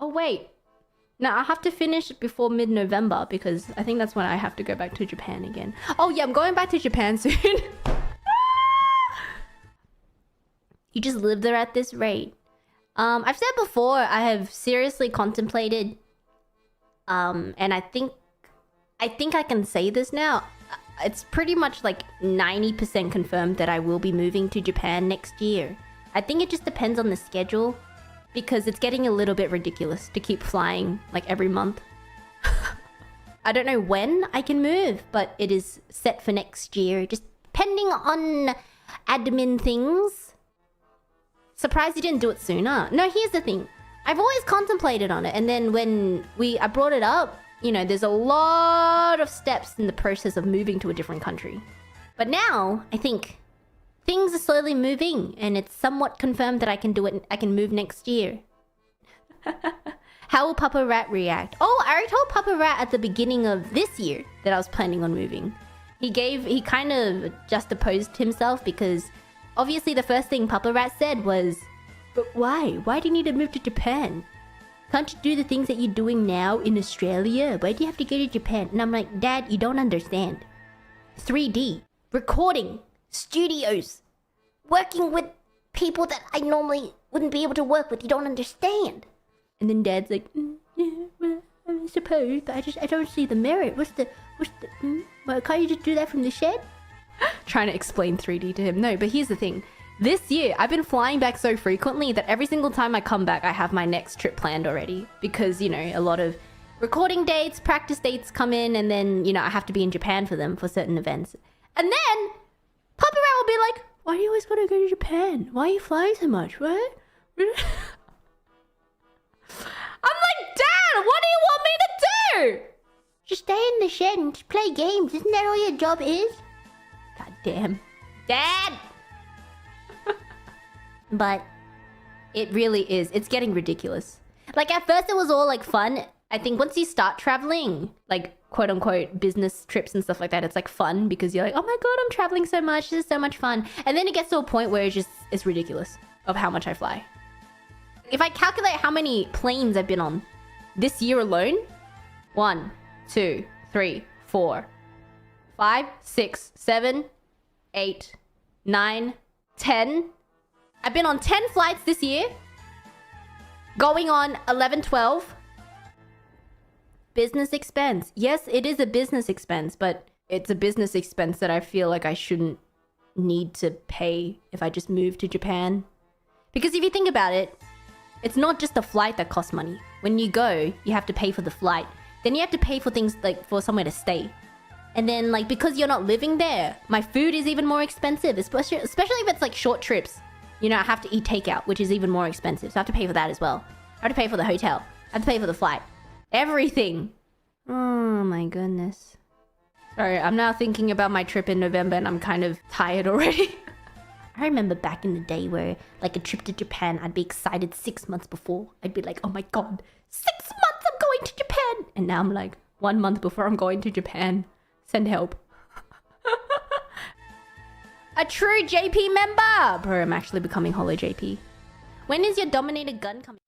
Oh, wait. No, I have to finish before mid-November because I think that's when I have to go back to Japan again. Oh, yeah, I'm going back to Japan soon. You just live there at this rate. I've said before, I have seriously contemplated, and I think I can say this now. It's pretty much like 90% confirmed that I will be moving to Japan next year. I think it just depends on the schedule because it's getting a little bit ridiculous to keep flying like every month. I don't know when I can move, but it is set for next year, just depending on admin things. Surprised you didn't do it sooner. No, here's the thing. I've always contemplated on it, and then when I brought it up, you know, there's a lot of steps in the process of moving to a different country. But now, I think things are slowly moving, and it's somewhat confirmed that I can do it. I can move next year. How will Papa Rat react? Oh, I already told Papa Rat at the beginning of this year that I was planning on moving. He kind of just opposed himself because obviously the first thing Papa Rat said was, "But why? Why do you need to move to Japan? Can't you do the things that you're doing now in Australia? Why do you have to go to Japan?" And I'm like, "Dad, you don't understand. 3D, recording, studios, working with people that I normally wouldn't be able to work with. You don't understand." And then Dad's like, "Yeah, well, I suppose, but I don't see the merit. Well, can't you just do that from the shed?" Trying to explain 3D to him. No, but here's the thing. This year, I've been flying back so frequently that every single time I come back, I have my next trip planned already. Because, you know, a lot of recording dates, practice dates come in, and then, you know, I have to be in Japan for them for certain events. And then, Papa Rat will be like, "Why do you always gotta go to Japan? Why are you flying so much? What?" I'm like, "Dad, what do you want me to do? Just stay in the shed and just play games. Isn't that all your job is?" God damn. Dad! But it really is. It's getting ridiculous. Like, at first it was all, like, fun. I think once you start traveling, like, quote-unquote business trips and stuff like that, it's, like, fun because you're like, "Oh my god, I'm traveling so much. This is so much fun." And then it gets to a point where it's ridiculous of how much I fly. If I calculate how many planes I've been on this year alone, 1, 2, 3, 4, 5, 6, 7, 8, 9, 10. I've been on 10 flights this year. Going on 11, 12. Business expense. Yes, it is a business expense, but it's a business expense that I feel like I shouldn't need to pay if I just move to Japan. Because if you think about it, it's not just the flight that costs money. When you go, you have to pay for the flight. Then you have to pay for things like for somewhere to stay. And then, like, because you're not living there, my food is even more expensive, especially if it's like short trips. You know, I have to eat takeout, which is even more expensive. So I have to pay for that as well. I have to pay for the hotel. I have to pay for the flight. Everything. Oh my goodness. Sorry, I'm now thinking about my trip in November and I'm kind of tired already. I remember back in the day where, like, a trip to Japan, I'd be excited 6 months before. I'd be like, "Oh my god, 6 months I'm going to Japan!" And now I'm like, 1 month before I'm going to Japan. Send help. A true JP member! Bro, I'm actually becoming Holo JP. When is your Dominator gun coming?